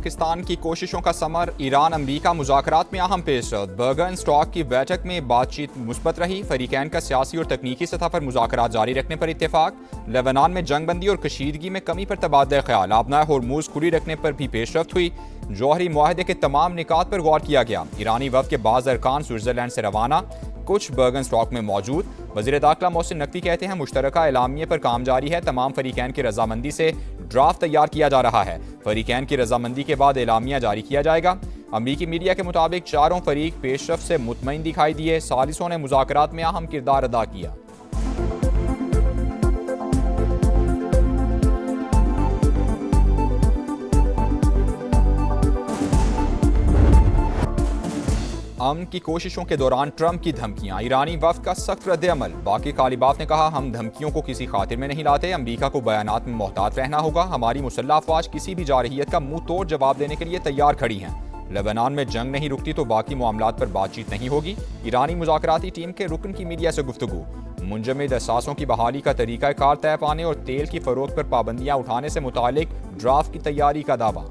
पाकिस्तान की कोशिशों का समर, ईरान अमरीका मुज़ाकरात में अहम पेशरफ्त। बर्गर एंड स्टॉक की बैठक में बातचीत मुस्बत रही। फरीकैन का सियासी और तकनीकी सतह पर मुज़ाकरात जारी रखने पर इत्तेफाक। लेबनान में जंगबंदी और कशीदगी में कमी पर तबादला ख्याल। आबना होर्मुज़ खुली रखने पर भी पेशरफ्त हुई। जौहरी मुआहदे के तमाम निकात पर गौर किया गया। ईरानी वफ़द के बाज़ अरकान स्विट्ज़रलैंड से रवाना, कुछ बर्गन स्टॉक में मौजूद। वज़ीर दाखिला मोहसिन नकवी कहते हैं मुश्तरका एलामिये पर काम जारी है। तमाम फरीकैन की रजामंदी से ड्राफ्ट तैयार किया जा रहा है। फरीकैन की रजामंदी के बाद एलामिया जारी किया जाएगा। अमरीकी मीडिया के मुताबिक चारों फरीक पेशरफ्त से मुतमईन दिखाई दिए। सालिसों ने मुज़ाकरात में अहम किरदार अदा किया। अमन की कोशिशों के दौरान ट्रंप की धमकियां, ईरानी वफ़द का सख्त रद्द-ए-अमल। बाकी कालिबाफ ने कहा, हम धमकियों को किसी खातिर में नहीं लाते। अमरीका को बयानात में मोहतात रहना होगा। हमारी मुसल्लह अफवाज किसी भी जारहियत का मुंह तोड़ जवाब देने के लिए तैयार खड़ी हैं। लेबनान में जंग नहीं रुकती तो बाकी मामलात पर बातचीत नहीं होगी। ईरानी मुज़ाकराती टीम के रुकन की मीडिया से गुफ्तगू। मुंजमद असासों की बहाली का तरीक़ाकार तय पाने और तेल की फ़रोख्त पर पाबंदियाँ उठाने से मुतालिक ड्राफ्ट की तैयारी का दावा।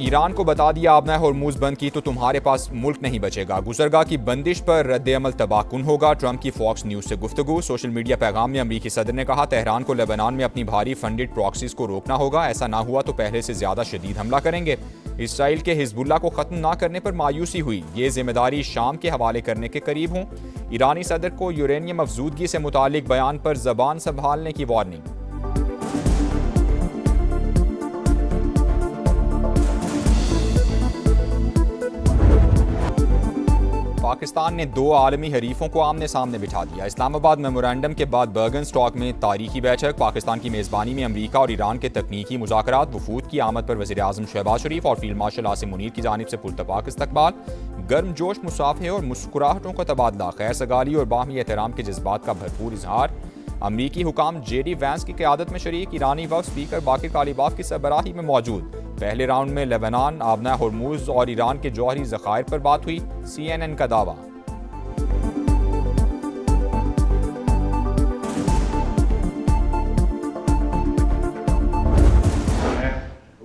ईरान को बता दिया, आबना होर्मुज़ बंद की तो तुम्हारे पास मुल्क नहीं बचेगा। गुजरगाह की बंदिश पर रद्द-ए-अमल तबाहकुन होगा। ट्रंप की फॉक्स न्यूज़ से गुफ्तगू। सोशल मीडिया पैगाम में अमरीकी सदर ने कहा, तेहरान को लेबनान में अपनी भारी फंडेड प्रॉक्सीज को रोकना होगा। ऐसा ना हुआ तो पहले से ज्यादा शदीद हमला करेंगे। इसराइल के हिजबुल्लाह को खत्म ना करने पर मायूसी हुई। ये जिम्मेदारी शाम के हवाले करने के करीब हूँ। ईरानी सदर को यूरेनियम अफजूदगी से मुतालिक बयान पर जबान संभालने की वार्निंग। पाकिस्तान ने दो आलमी हरीफों को आमने सामने बिठा दिया। इस्लामाबाद मेमोरेंडम के बाद बर्गन स्टॉक में तारीखी बैठक। पाकिस्तान की मेज़बानी में अमरीका और ईरान के तकनीकी मुज़ाकरात। वफूद की आमद पर वज़ीर आज़म शहबाज शरीफ और फील्ड मार्शल आसिम मुनीर की जानिब से पुरतपाक इस्तकबाल। गर्मजोश मुसाफे और मुस्कुराहटों का तबादला। खैर सगाली और बाहमी एहतराम के जज्बात का भरपूर इजहार। अमरीकी हुकाम JD वैंस की क़यादत में शरीक। ईरानी वफ़द स्पीकर बाकिर कालिबाफ की सरबराही में मौजूद। पहले राउंड में लेबनान, आबना होर्मुज़ और ईरान के जौहरी ज़खायर पर बात हुई। CNN का दावा।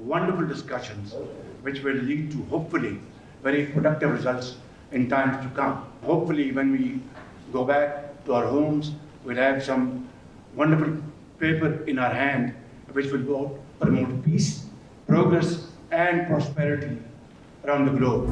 Wonderful discussions which will lead to hopefully very productive results in times to come. Hopefully when we go back to our homes, we'll have some wonderful paper in our hand which will promote peace, progress and prosperity around the globe.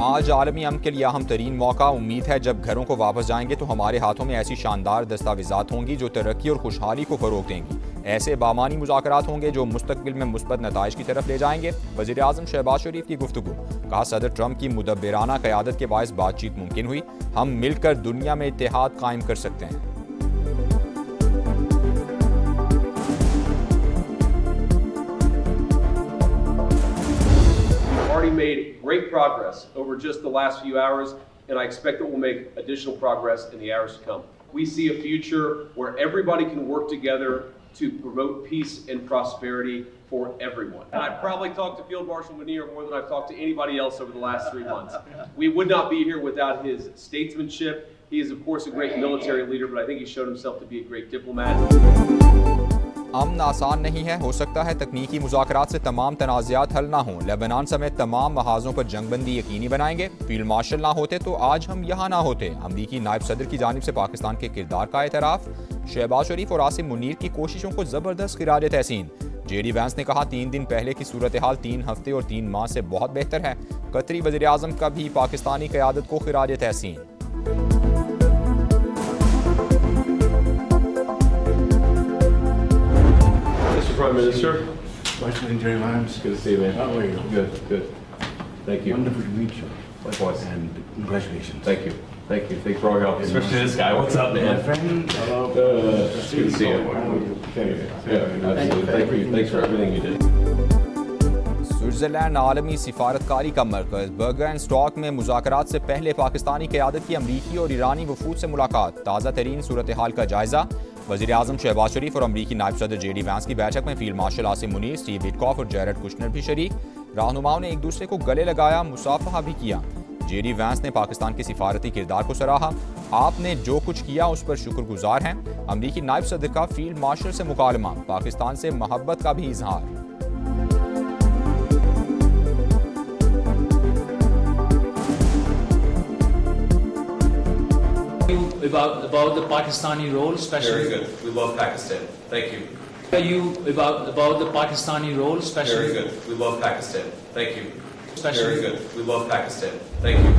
आज आलमी अमन के लिए अहम तरीन मौका। उम्मीद है जब घरों को वापस जाएंगे तो हमारे हाथों में ऐसी शानदार दस्तावेजात होंगी जो तरक्की और खुशहाली को फ़रोग़ देंगी। ऐसे बामानी मुज़ाकरात होंगे जो मुस्तक़बिल में मुस्बत नताइज की तरफ ले जाएंगे। वज़ीर आज़म शहबाज शरीफ की गुफ्तगू। कहा, सदर ट्रंप की मुदब्बिराना क़यादत के बायस बातचीत मुमकिन हुई। हम मिलकर दुनिया में इत्तेहाद कायम कर सकते हैं। Made great progress over just the last few hours, and I expect that we'll make additional progress in the hours to come. We see a future where everybody can work together to promote peace and prosperity for everyone. And I've probably talked to Field Marshal Munir more than I've talked to anybody else over the last 3 months. We would not be here without his statesmanship. He is, of course, a great military leader, but I think he's shown himself to be a great diplomat. अमन आसान नहीं है। हो सकता है तकनीकी मुज़ाकरात से तमाम तनाज़ात हल ना हों। लेबनान समेत तमाम महाज़ों पर जंगबंदी यकीनी बनाएंगे। फील्ड मार्शल ना होते तो आज हम यहाँ ना होते। अमरीकी नायब सदर की जानिब से पाकिस्तान के किरदार का एतराफ़। शहबाज शरीफ और आसिम मुनीर की कोशिशों को ज़बरदस्त खिराज तहसीन। JD वैंस ने कहा, 3 दिन पहले की सूरत हाल 3 हफ्ते और 3 माह से बहुत बेहतर है। कतरी वज़ीर आज़म का भी पाकिस्तानी क़यादत को खिराज तहसीन। Prime Minister. Vice Jerry Lyons. Good to see you, man. How are you? Good, good. Thank you. Wonderful to meet you. Likewise. And congratulations. Thank you. Thank you. Thanks for all your help, especially this guy. What's up, My man? friend. Hello. It's good to see you. How are you? Yeah, absolutely. Thank you. Thanks for everything you did. Switzerland आलमी सिफारतकारी का मरकज़। Burger एंड स्टॉक में मुज़ाकरात से पहले पाकिस्तानी क़यादत की अमरीकी और ईरानी वफूद से मुलाकात। ताज़ा तरीन सूरत हाल का जायज़ा। वज़ीर आज़म शहबाज शरीफ और अमरीकी नायब सदर JD वैंस की बैठक में field marshal Asim Munir, Steve Witkoff और जैरेड कुशनर भी शरीक। रहनुमाओं ने एक दूसरे को गले लगाया, मुसाफहा भी किया। जेडी वैंस ने पाकिस्तान के सिफारती किरदार को सराहा। आपने जो कुछ किया उस पर शुक्रगुजार हैं। अमरीकी नायब सदर का फील्ड मार्शल से मुकालमा, पाकिस्तान से मोहब्बत का भी इजहार। About the Pakistani role, especially. Very good. We love Pakistan. Thank you. You about the Pakistani role, especially. Very good. We love Pakistan. Thank you. Especially. Very good. We love Pakistan. Thank you.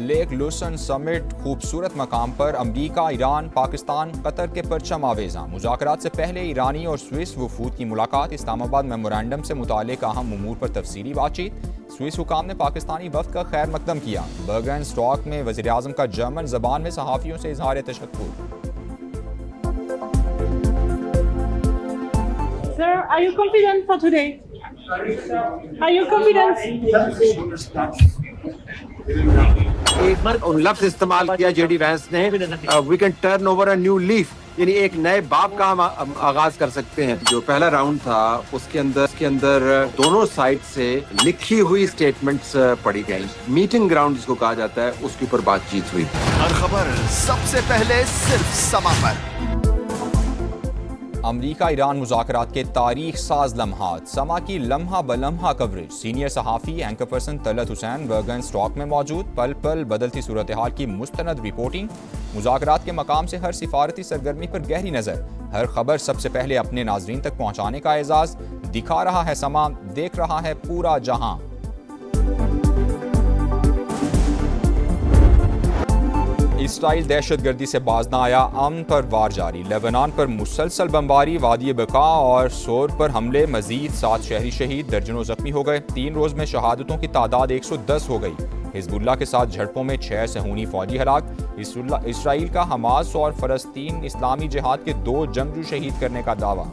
Lake Lucerne summit खूबसूरत मकाम पर अमरीका, Iran, Pakistan, Qatar के परचम आवेज़ा। मुज़ाकरात से पहले ईरानी और Swiss वफूद की मुलाकात। इस्लामाबाद मेमोरेंडम से मुतालिक अहम उमूर पर तफसीली बातचीत। स्विस हुकाम ने पाकिस्तानी वफ्द का खैर मकदम किया। बर्गर एंड स्टॉक में वज़ीर आज़म का जर्मन ज़बान में सहाफ़ियों से इज़हार तशक्कुर। Sir, are you confident for today? Are you confident? एक बार लफ्ज इस्तेमाल किया जेडी वैंस ने, we can turn over a new leaf, यानी एक नए बाब का हम आगाज कर सकते हैं। जो पहला राउंड था उसके अंदर दोनों साइड से लिखी हुई स्टेटमेंट्स पढ़ी गई। मीटिंग ग्राउंड जिसको कहा जाता है उसके ऊपर बातचीत हुई। हर खबर सबसे पहले सिर्फ समा पर। अमरीका ईरान मुज़ाकरात के तारीख साज लम्हात, समा की लम्हा बलम्हा कवरेज। सीनियर सहाफ़ी एंकर पर्सन तलत हुसैन बर्गर एंड स्टॉक में मौजूद। पल पल बदलती सूरत हाल की मुस्तनद रिपोर्टिंग। मुज़ाकरात के मकाम से हर सिफारती सरगर्मी पर गहरी नज़र। हर खबर सबसे पहले अपने नाजरीन तक पहुँचाने का एजाज़। दिखा रहा है समा, देख रहा है पूरा जहां। इसराइल दहशतगर्दी से बाज न आया, अमन पर वार जारी। लेबनान पर मुसलसल बमबारी, वादी बका और सोर पर हमले। मजीद 7 शहरी शहीद, दर्जनों जख्मी हो गए। 3 रोज में शहादतों की तादाद 110 हो गई। हिजबुल्लाह के साथ झड़पों में 6 सहूनी फौजी हलाक। इसराइल का हमास और फलस्तीन इस्लामी जिहाद के 2 जंगजू शहीद करने का दावा।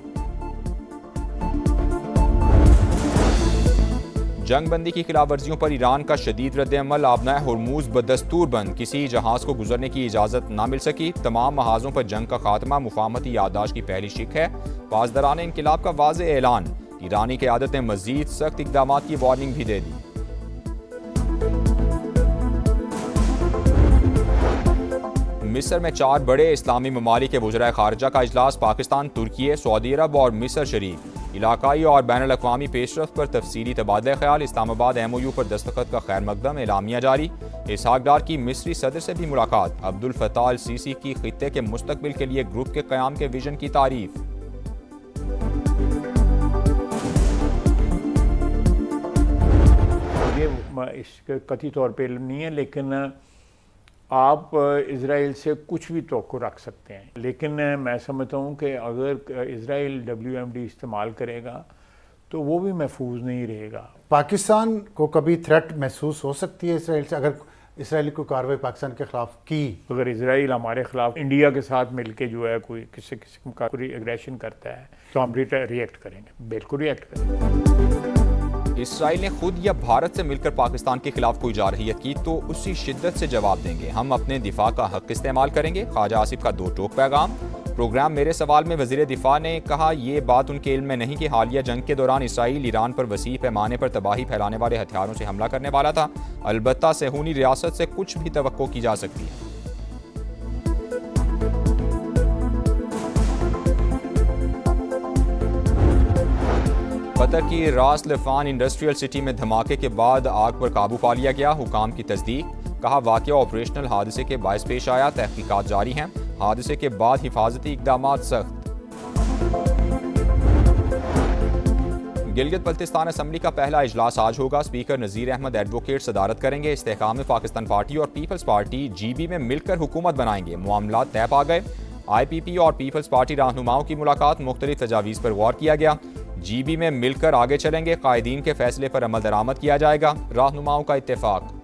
जंग बंदी की खिलाफ वर्जियों पर ईरान का शदीद रद्द-ए-अमल। आबनाए हुर्मुज बदस्तूर बंद, किसी जहाज को गुजरने की इजाज़त न मिल सकी। तमाम महाजों पर जंग का खात्मा मुफाहमती याददाश्त की पहली शिक है। पासदारान इनकिलाब का वाज़ेह ऐलान। ईरानी क़यादत ने मज़ीद सख्त इक़दामात की वार्निंग भी दे दी। मिस्र में 4 बड़े इस्लामी ममालिक के वज़राए ख़ारिजा का इजलास। पाकिस्तान, तुर्की, सऊदी अरब और मिस्र शरीक। इलाकाई और बैनुल अक़वामी पेशरफ़्त पर तफसीली तबादला ख्याल। इस्लामाबाद MOU पर दस्तखत का खैर मकदम, एलामिया जारी। इसहाक डार की मिस्री सदर से भी मुलाकात। अब्दुल फताह अल सीसी की खित्ते के मुस्तकबिल के लिए ग्रुप के क़याम के विजन की तारीफ। ये कथित तौर पर नहीं है, लेकिन आप इज़राइल से कुछ भी तवक्को रख सकते हैं, लेकिन मैं समझता हूँ कि अगर इज़राइल WMD इस्तेमाल करेगा तो वो भी महफूज नहीं रहेगा। पाकिस्तान को कभी थ्रेट महसूस हो सकती है इसराइल से, अगर इसराइली को कार्रवाई पाकिस्तान के खिलाफ की? अगर इसराइल हमारे खिलाफ इंडिया के साथ मिलके जो है कोई किसी किस्म का कोई एग्रेशन करता है तो हम रिएक्ट करेंगे, बिल्कुल रिएक्ट करेंगे। इसराइल ने खुद या भारत से मिलकर पाकिस्तान के खिलाफ कोई जारहियत की तो उसी शिद्दत से जवाब देंगे। हम अपने दिफा का हक इस्तेमाल करेंगे। ख्वाजा आसिफ का 2 टोक पैगाम। प्रोग्राम मेरे सवाल में वज़ीर दिफा ने कहा, ये बात उनके इल्म में नहीं कि हालिया जंग के दौरान इसराइल ईरान पर वसी पैमाने पर तबाही फैलाने वाले हथियारों से हमला करने वाला था। अलबत्ता सहूनी रियासत से कुछ भी तवक्को की जा सकती है। कतर की रास लफान इंडस्ट्रियल सिटी में धमाके के बाद आग पर काबू पा लिया गया। हुकाम की तस्दीक। कहा, वाक़या ऑपरेशनल हादसे के बायस पेश आया। तहकीकात जारी हैं। हादसे के बाद हिफाजती इक़दामात सख्त। गिलगित बल्तिस्तान असम्बली का पहला इजलास आज होगा। स्पीकर नज़ीर अहमद एडवोकेट सदारत करेंगे। इस्तेहकाम पाकिस्तान पार्टी और पीपल्स पार्टी GB में मिलकर हुकूमत बनाएंगे। मामला तय पा गए। IPP और पीपल्स पार्टी रहनुमाओं की मुलाकात। मुख्तलिफ तजावीज़ पर गौर किया गया। GB में मिलकर आगे चलेंगे। कायदीन के फैसले पर अमल दरामद किया जाएगा। रहनुमाओं का इत्तेफाक।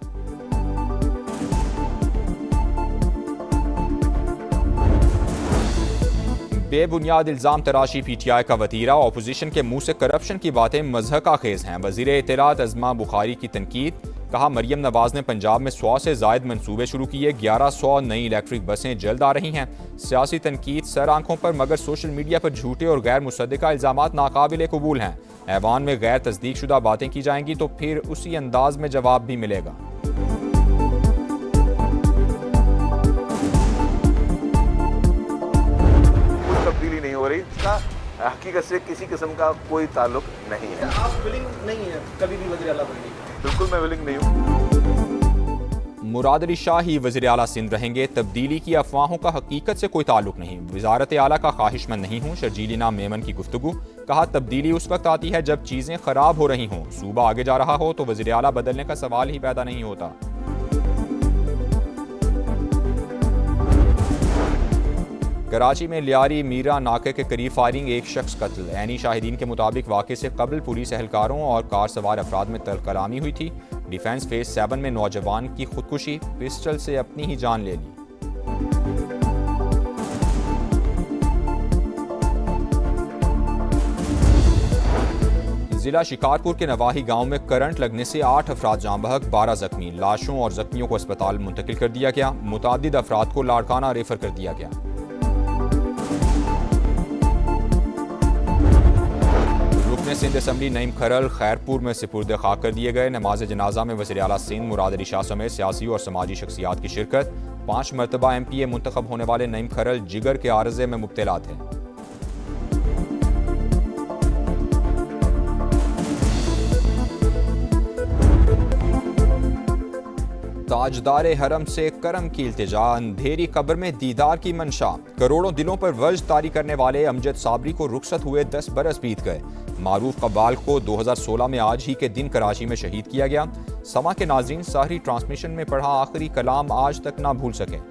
बेबुनियाद इल्ज़ाम तराशी PTI का वतीरा। ऑपोजिशन के मुंह से करप्शन की बातें मज़हक़ा खेज़ हैं। वज़ीर इत्तलात अज़मा बुखारी की तनकीद। कहा, मरियम नवाज ने पंजाब में 100 से ज़ायद मंसूबे शुरू किए। 1100 नई इलेक्ट्रिक बसें जल्द आ रही हैं। सियासी तनकीद सर आंखों पर, मगर सोशल मीडिया पर झूठे और गैर मुसद्दिका इल्ज़ामात नाकाबिले कबूल हैं। ऐवान में गैर तस्दीक शुदा बातें की जाएंगी तो फिर उसी अंदाज में जवाब भी मिलेगा। तब्दीली नहीं हो रही, इसका हकीकत से किसी किस्म का कोई ताल्लुक नहीं है। आप विलिंग नहीं है कभी भी वज़ीर आला बनने की? बिल्कुल मैं विलिंग नहीं हूँ। मुराद अली शाह ही वज़ीर आला सिंध रहेंगे। तब्दीली की अफवाहों का हकीकत से कोई ताल्लुक नहीं। वज़ारत आला का ख्वाहिशमंद नहीं हूँ। शर्जीली नाम मेमन की गुफ्तगू। कहा तब्दीली उस वक्त आती है जब चीज़ें खराब हो रही हों। सूबा आगे जा रहा हो तो वज़ीर आला बदलने का सवाल ही पैदा नहीं होता। कराची में लियारी मीरा नाके के करीब फायरिंग, एक शख्स कत्ल। ऐनी शाहिदीन के मुताबिक वाक़े से कबल पुलिस एहलकारों और कार सवार अफराद में कलामी हुई थी। डिफेंस फेज 7 में नौजवान की खुदकुशी, पिस्टल से अपनी ही जान ले ली। जिला शिकारपुर के नवाही गांव में करंट लगने से 8 अफराद जाँ बहक, 12 जख्मी। लाशों और जख्मियों को अस्पताल मुंतकिल कर दिया गया। मुतादिद अफराद को लाड़काना रेफर कर दिया गया। सिंध असम्बली नईम खरल खैरपुर में सिपुर्द खाक कर दिए गए। नमाज जनाजा में वज़ीर आला सिंध मुराद अली शाह समेत सियासी और समाजी शख्सियात की शिरकत। 5 मरतबा MPA मुंतखब होने वाले नईम खरल जिगर के आर्जे में मुब्तला थे। ताजदार हरम से करम की इल्तिजा, अंधेरी कब्र में दीदार की मंशा। करोड़ों दिलों पर वज्द तारी करने वाले अमजद साबरी को रुखसत हुए 10 बरस बीत गए। मारूफ कब्बाल को 2016 में आज ही के दिन कराची में शहीद किया गया। समा के नाज़रीन सहरी ट्रांसमिशन में पढ़ा आखिरी कलाम आज तक ना भूल सके।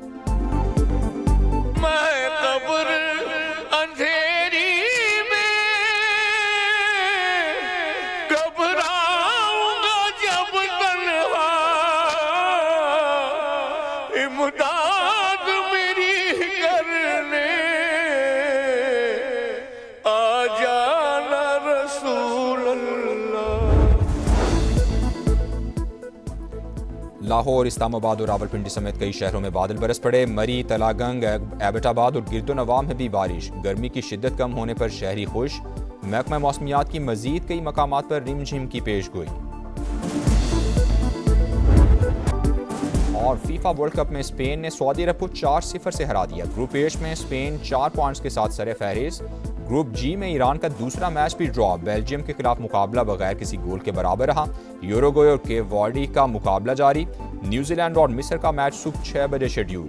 लाहौर, इस्लामाबाद और रावलपिंडी समेत कई शहरों में बादल बरस पड़े। मरी, तलागंग, एबटाबाद और गिरदोनवा में भी बारिश। गर्मी की शिद्दत कम होने पर शहरी खुश। महकमा मौसमियात की मजीद कई मकामात पर रिमझिम की पेशगोई। और फीफा वर्ल्ड कप में स्पेन ने सऊदी अरब को 4-0 से हरा दिया। ग्रुप एच में स्पेन 4 पॉइंट्स के साथ सरे फहरिस्त। ग्रुप जी में ईरान का दूसरा मैच भी ड्रॉ। बेल्जियम के खिलाफ मुकाबला बगैर किसी गोल के बराबर रहा। यूरुग्वे और केप वर्डे का मुकाबला जारी। न्यूजीलैंड और मिस्र का मैच सुबह 6 बजे शेड्यूल।